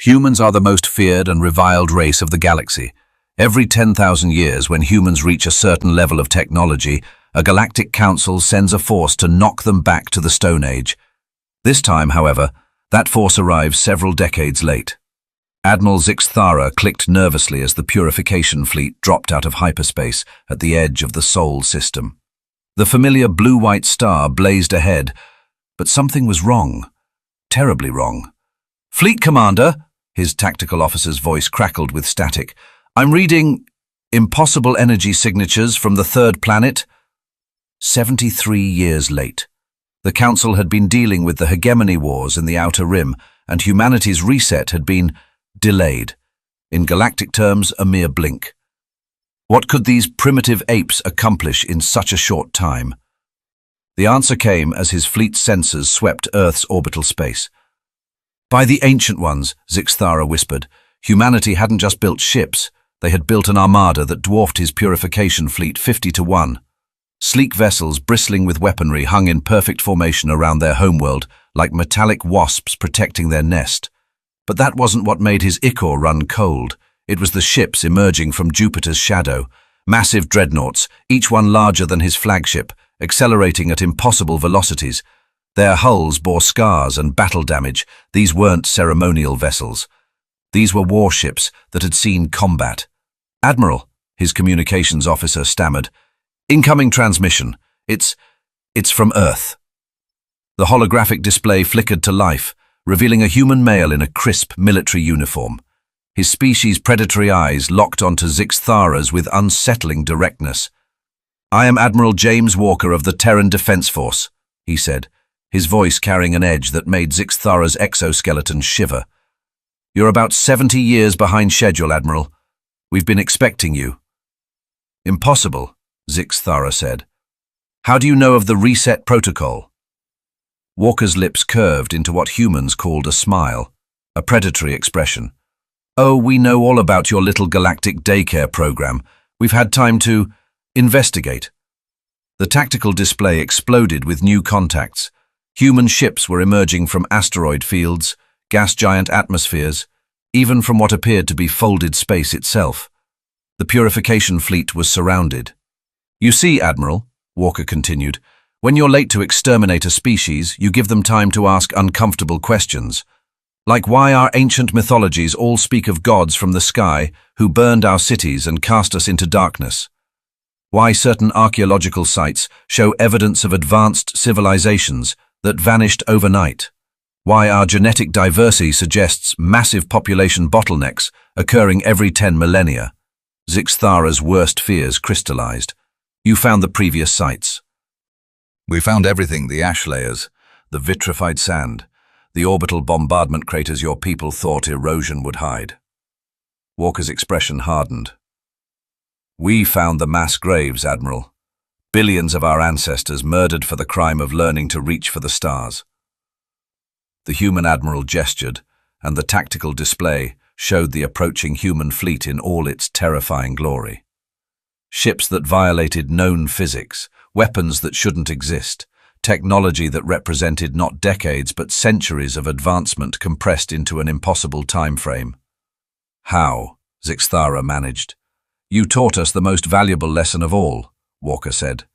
Humans are the most feared and reviled race of the galaxy. Every 10,000 years, when humans reach a certain level of technology, a galactic council sends a force to knock them back to the Stone Age. This time, however, that force arrives several decades late. Admiral Zixthara clicked nervously as the purification fleet dropped out of hyperspace at the edge of the Sol system. The familiar blue-white star blazed ahead, but something was wrong. Terribly wrong. "Fleet Commander," his tactical officer's voice crackled with static, "I'm reading impossible energy signatures from the third planet." 73 years late. The Council had been dealing with the hegemony wars in the Outer Rim, and humanity's reset had been delayed. In galactic terms, a mere blink. What could these primitive apes accomplish in such a short time? The answer came as his fleet's sensors swept Earth's orbital space. "By the Ancient Ones," Zixthara whispered, "humanity hadn't just built ships, they had built an armada that dwarfed his purification fleet 50-1. Sleek vessels bristling with weaponry hung in perfect formation around their homeworld, like metallic wasps protecting their nest. But that wasn't what made his ichor run cold. It was the ships emerging from Jupiter's shadow, massive dreadnoughts, each one larger than his flagship, accelerating at impossible velocities. Their hulls bore scars and battle damage. These weren't ceremonial vessels. These were warships that had seen combat. "Admiral," his communications officer stammered, "incoming transmission. It's from Earth." The holographic display flickered to life, revealing a human male in a crisp military uniform. His species' predatory eyes locked onto Zixthara's with unsettling directness. "I am Admiral James Walker of the Terran Defense Force," he said, his voice carrying an edge that made Zixthara's exoskeleton shiver. "You're about 70 years behind schedule, Admiral. We've been expecting you." "Impossible," Zixthara said. "How do you know of the reset protocol?" Walker's lips curved into what humans called a smile, a predatory expression. "Oh, we know all about your little galactic daycare program. We've had time to investigate." The tactical display exploded with new contacts. Human ships were emerging from asteroid fields, gas giant atmospheres, even from what appeared to be folded space itself. The purification fleet was surrounded. "You see, Admiral," Walker continued, "when you're late to exterminate a species, you give them time to ask uncomfortable questions. Like why our ancient mythologies all speak of gods from the sky who burned our cities and cast us into darkness. Why certain archaeological sites show evidence of advanced civilizations that vanished overnight. Why our genetic diversity suggests massive population bottlenecks occurring every 10 millennia. Zixthara's worst fears crystallized. "You found the previous sites." "We found everything, the ash layers, the vitrified sand, the orbital bombardment craters your people thought erosion would hide." Walker's expression hardened. "We found the mass graves, Admiral. Billions of our ancestors murdered for the crime of learning to reach for the stars." The human admiral gestured, and the tactical display showed the approaching human fleet in all its terrifying glory. Ships that violated known physics, weapons that shouldn't exist, technology that represented not decades but centuries of advancement compressed into an impossible time frame. "How?" Zixthara managed. "You taught us the most valuable lesson of all," Walker said.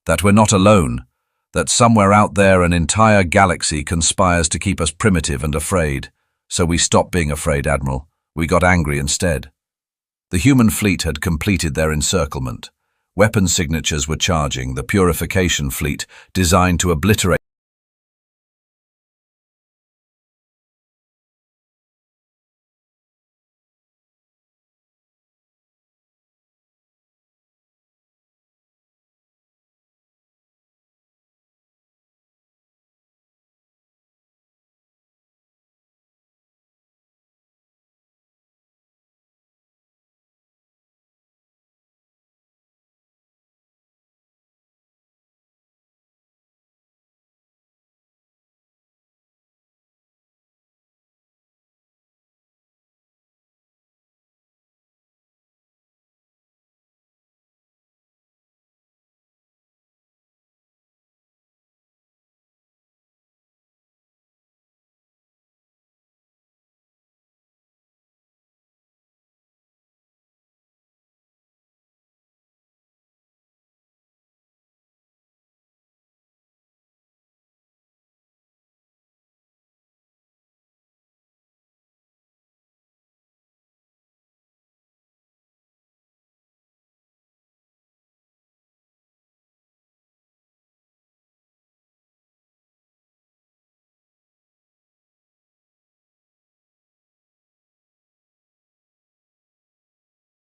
"That we're not alone, that somewhere out there an entire galaxy conspires to keep us primitive and afraid. So we stopped being afraid, Admiral. We got angry instead." The human fleet had completed their encirclement. Weapon signatures were charging, the purification fleet, designed to obliterate